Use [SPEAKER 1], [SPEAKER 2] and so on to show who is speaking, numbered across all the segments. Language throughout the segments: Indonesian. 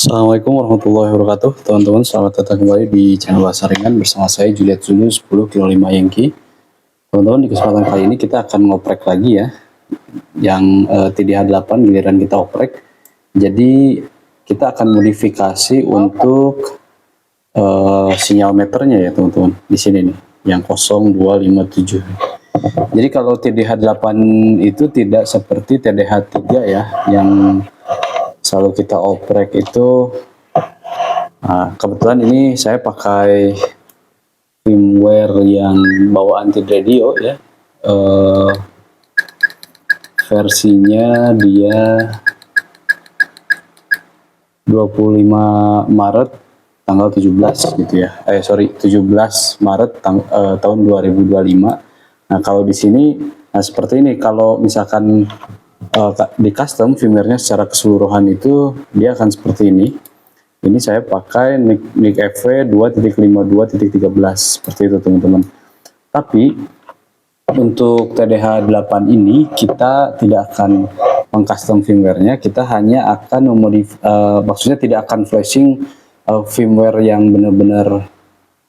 [SPEAKER 1] Assalamualaikum warahmatullahi wabarakatuh. Teman-teman, selamat datang kembali di channel Bahasa Ringan bersama saya Juliet Zulu 10 kilo 5 Yankee. Teman-teman, di kesempatan kali ini kita akan ngoprek lagi ya, yang TDH8 giliran kita oprek. Jadi kita akan modifikasi untuk sinyal meternya ya teman-teman. Di sini nih, yang 0257. Jadi kalau TDH8 itu tidak seperti TDH3 ya, yang selalu kita oprek itu. Nah, kebetulan ini saya pakai firmware yang bawaan Tid Radio ya. Versinya dia 25 Maret tanggal 17 gitu ya. 17 Maret tahun 2025. Nah, kalau di sini seperti ini, kalau misalkan di custom firmware-nya secara keseluruhan itu dia akan seperti ini. Ini saya pakai NIC FW 2.52.13 seperti itu teman-teman. Tapi untuk TDH8 ini kita tidak akan mengcustom firmware-nya, kita hanya akan maksudnya tidak akan flashing firmware yang benar-benar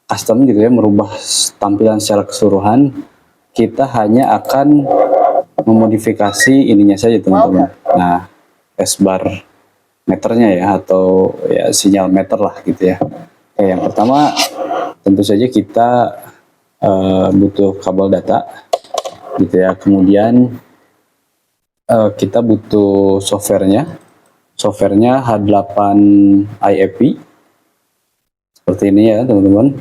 [SPEAKER 1] custom gitu ya, merubah tampilan secara keseluruhan. Kita hanya akan memodifikasi ininya saja teman-teman. Nah, S-bar meternya ya, atau ya sinyal meter lah gitu ya. Oke, yang pertama tentu saja kita butuh kabel data gitu ya. Kemudian kita butuh softwarenya H8 IAP seperti ini ya teman-teman.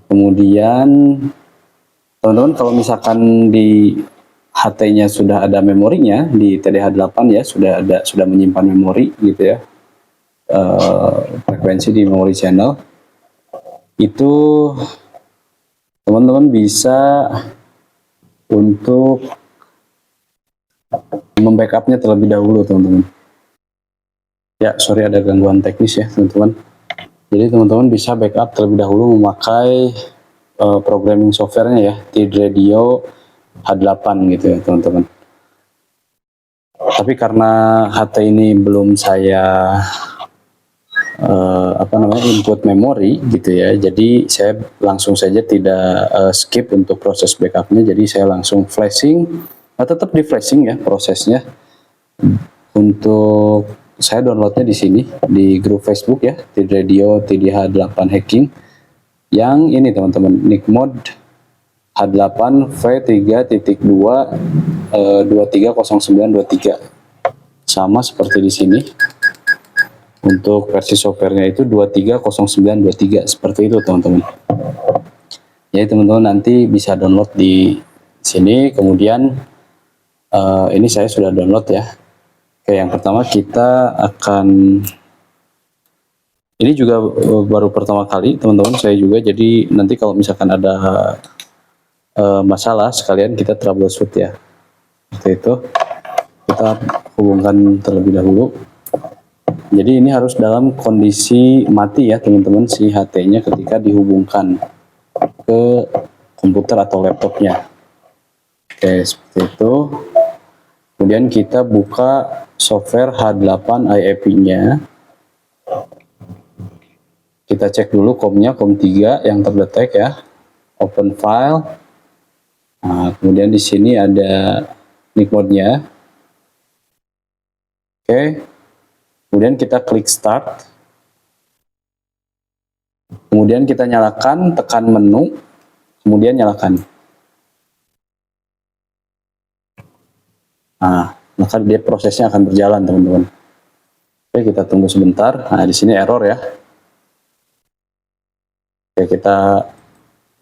[SPEAKER 1] Kemudian teman-teman kalau misalkan di HT-nya sudah ada memorinya, di TDH8 ya sudah menyimpan memori gitu ya, frekuensi di memori channel, itu teman-teman bisa untuk membackupnya terlebih dahulu teman-teman. Ya sorry ada gangguan teknis ya teman-teman. Jadi teman-teman bisa backup terlebih dahulu memakai programming softwarenya ya, Tid Radio H8 gitu ya teman-teman. Tapi karena HT ini belum saya input memori gitu ya, jadi saya langsung saja tidak skip untuk proses backupnya, jadi saya langsung flashing. Tetap di flashing ya prosesnya. Untuk saya downloadnya di sini di grup Facebook ya, Tid Radio TDH8 Hacking, yang ini teman-teman, nickmode H8 V3.2 230923, sama seperti di sini. Untuk versi softwarenya itu 230923 seperti itu teman-teman. Jadi teman-teman nanti bisa download di sini. Kemudian ini saya sudah download ya. Oke, yang pertama kita akan, ini juga baru pertama kali teman-teman saya juga, jadi nanti kalau misalkan ada masalah sekalian kita troubleshoot ya. Seperti itu. Kita hubungkan terlebih dahulu. Jadi ini harus dalam kondisi mati ya teman-teman, si HT-nya ketika dihubungkan ke komputer atau laptopnya. Oke, seperti itu. Kemudian kita buka software H8 IAP-nya. Kita cek dulu COM-nya, COM3 yang terdetek ya. Open file. Nah, kemudian di sini ada nickmode-nya. Oke. Kemudian kita klik start. Kemudian kita nyalakan, tekan menu, kemudian nyalakan. Nah, maka dia prosesnya akan berjalan teman-teman. Oke, kita tunggu sebentar. Nah, di sini error ya. Oke, kita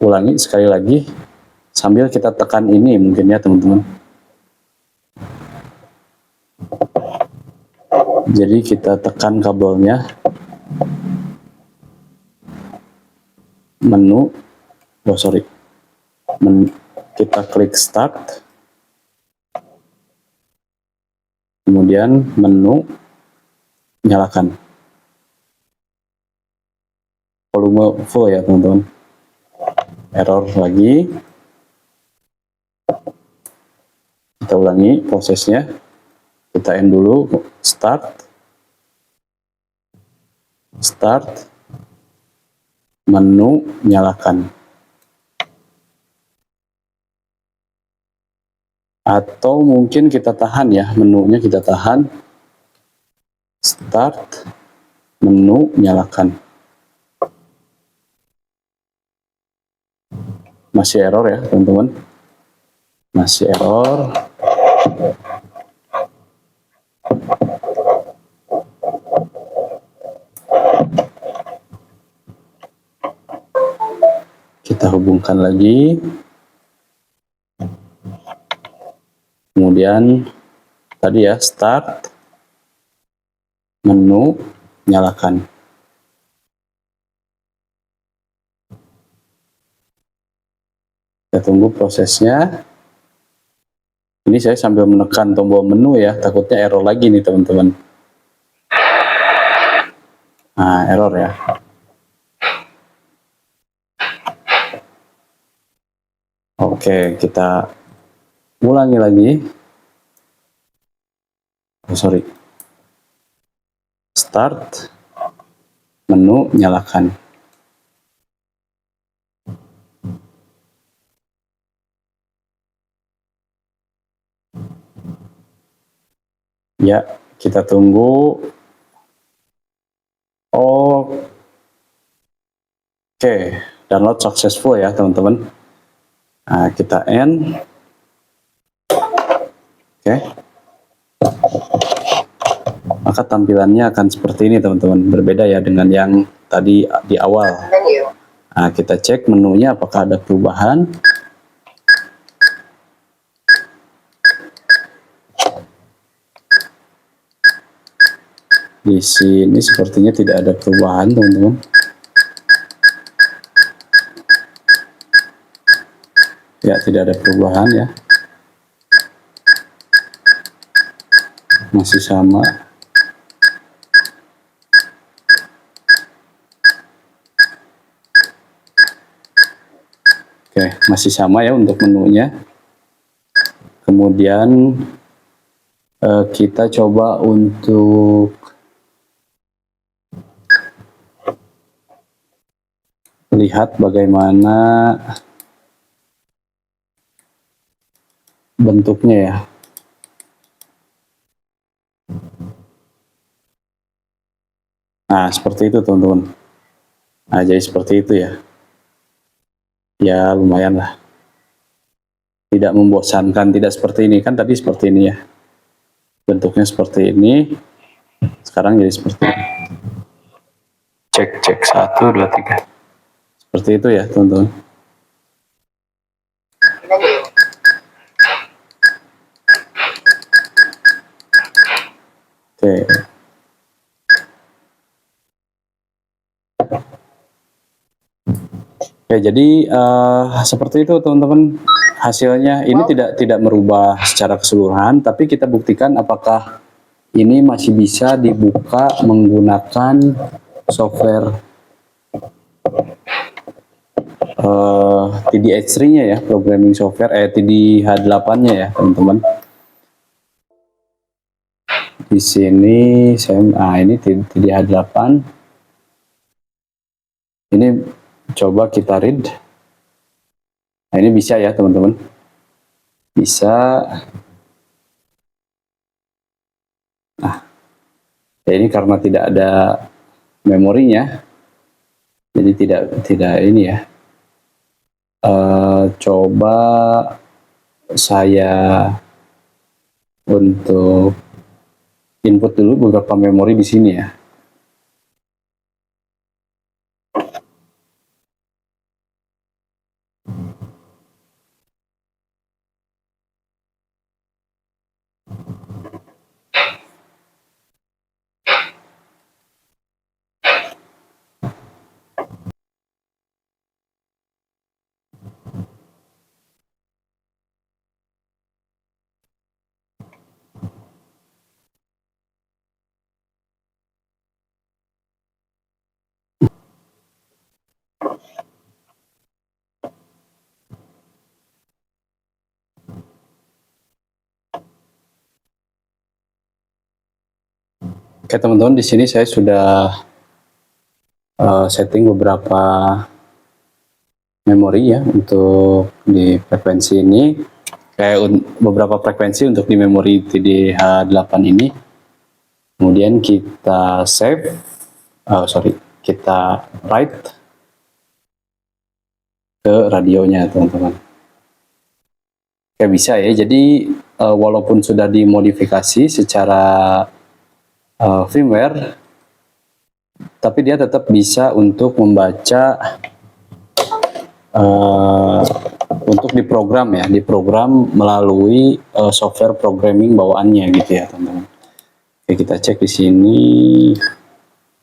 [SPEAKER 1] ulangi sekali lagi sambil kita tekan ini mungkin ya teman-teman. Jadi kita tekan kabelnya, menu, kita klik start, kemudian menu, nyalakan. Volume full ya teman-teman. Error lagi. Kita ulangi prosesnya. Kita end dulu, start. Start, menu, nyalakan. Atau mungkin kita tahan ya, menunya kita tahan. Start, menu, nyalakan. Masih error ya teman-teman, masih error. Kita hubungkan lagi, kemudian tadi ya, start, menu, nyalakan. Kita tunggu prosesnya. Ini saya sambil menekan tombol menu ya, takutnya error lagi nih teman-teman. Nah, error ya. Oke, kita ulangi lagi. Oh, sorry. Start, menu, nyalakan. Ya, kita tunggu. Oke, download successful ya teman-teman. Nah, kita end. Oke. Maka tampilannya akan seperti ini teman-teman. Berbeda ya dengan yang tadi di awal. Nah, kita cek menunya apakah ada perubahan. Di sini sepertinya tidak ada perubahan teman-teman. Ya, tidak ada perubahan ya. Masih sama. Oke, masih sama ya untuk menunya. Kemudian kita coba untuk lihat bagaimana bentuknya ya. Nah, seperti itu teman-teman. Nah, jadi seperti itu ya. Ya, lumayan lah. Tidak membosankan, tidak seperti ini. Kan tadi seperti ini ya. Bentuknya seperti ini. Sekarang jadi seperti ini. Cek, 1, 2, 3. Seperti itu ya teman-teman. Oke. Oke, jadi seperti itu teman-teman hasilnya. Ini tidak merubah secara keseluruhan, tapi kita buktikan apakah ini masih bisa dibuka menggunakan software TDH3-nya ya, programming software, TDH8-nya ya teman-teman. Di sini ini TDH8. Ini coba kita read. Nah, ini bisa ya teman-teman. Bisa. Nah, ya ini karena tidak ada memorinya. Jadi tidak ini ya. Coba saya untuk input dulu beberapa memori di sini ya. Oke teman-teman, di sini saya sudah setting beberapa memori ya untuk di frekuensi ini, beberapa frekuensi untuk di memori TDH8 ini. Kemudian kita save, kita write ke radionya teman-teman. Kayak bisa ya, jadi walaupun sudah dimodifikasi secara firmware, tapi dia tetap bisa untuk membaca untuk diprogram ya, diprogram melalui software programming bawaannya gitu ya teman-teman. Oke, kita cek di sini.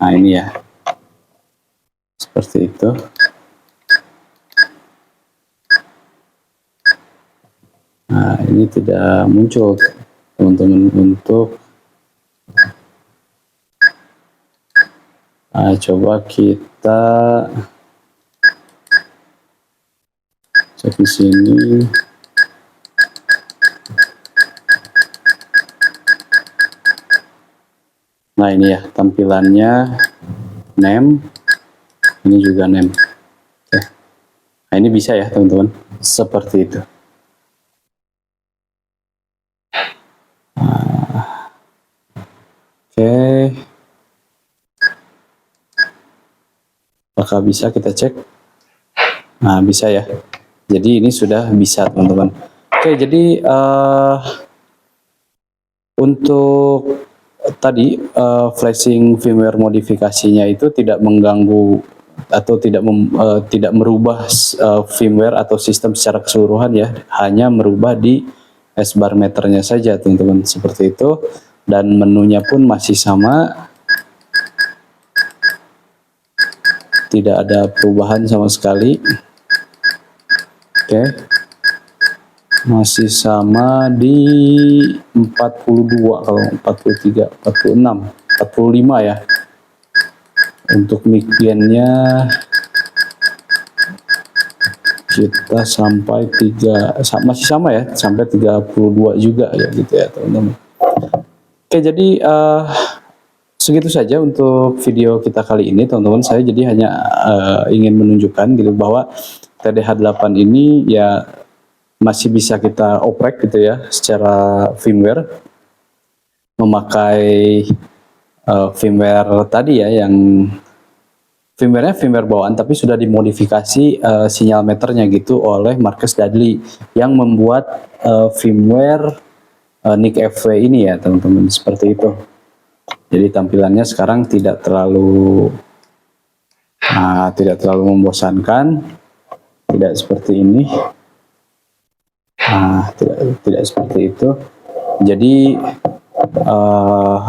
[SPEAKER 1] Nah ini ya, seperti itu. Nah ini tidak muncul teman-teman untuk coba kita cek di sini. Nah ini ya tampilannya, name, ini juga name. Oke. Nah ini bisa ya teman-teman, seperti itu. Oke. Apakah bisa kita cek? Nah bisa ya. Jadi ini sudah bisa teman-teman. Oke, jadi untuk tadi flashing firmware modifikasinya itu tidak mengganggu atau tidak merubah firmware atau sistem secara keseluruhan ya, hanya merubah di S-bar meternya saja teman-teman, seperti itu. Dan menunya pun masih sama, tidak ada perubahan sama sekali. Oke, masih sama di 42, kalau 43, 46, 45 ya. Untuk mic gain-nya kita sampai 3, masih sama ya, sampai 32 juga ya gitu ya teman-teman. Oke, jadi segitu saja untuk video kita kali ini teman-teman. Saya jadi hanya ingin menunjukkan gitu bahwa TDH8 ini ya masih bisa kita oprek gitu ya secara firmware, memakai firmware tadi ya, yang firmware-nya firmware bawaan tapi sudah dimodifikasi sinyal meternya gitu oleh Marcus Dudley yang membuat firmware NIC FW ini ya teman-teman, seperti itu. Jadi tampilannya sekarang tidak terlalu membosankan, tidak seperti ini. Tidak seperti itu. Jadi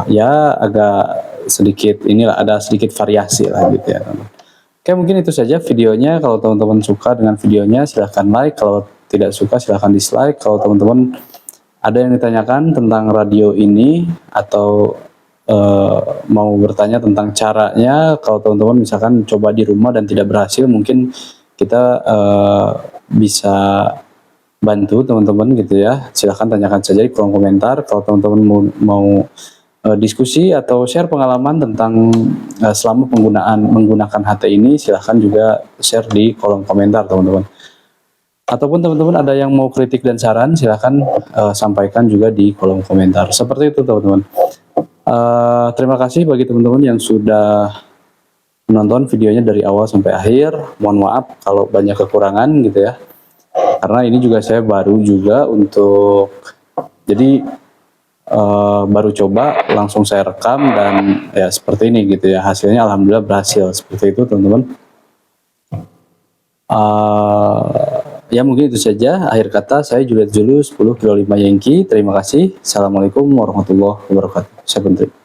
[SPEAKER 1] ya agak sedikit inilah, ada sedikit variasi lah gitu ya teman. Oke, mungkin itu saja videonya. Kalau teman-teman suka dengan videonya silahkan like, kalau tidak suka silahkan dislike. Kalau teman-teman ada yang ditanyakan tentang radio ini atau mau bertanya tentang caranya, kalau teman-teman misalkan coba di rumah dan tidak berhasil, mungkin kita bisa bantu teman-teman gitu ya. Silahkan tanyakan saja di kolom komentar. Kalau teman-teman mau diskusi atau share pengalaman tentang selama menggunakan HT ini, silahkan juga share di kolom komentar teman-teman. Ataupun teman-teman ada yang mau kritik dan saran, silahkan sampaikan juga di kolom komentar. Seperti itu teman-teman. Terima kasih bagi teman-teman yang sudah menonton videonya dari awal sampai akhir. Mohon maaf kalau banyak kekurangan gitu ya, karena ini juga saya baru juga untuk, jadi baru coba langsung saya rekam dan ya seperti ini gitu ya, hasilnya alhamdulillah berhasil seperti itu teman-teman. Ya mungkin itu saja, akhir kata saya Juliet Zulu 10 kilo 5 Yankee. Terima kasih. Assalamualaikum warahmatullahi wabarakatuh. Saya Bentri.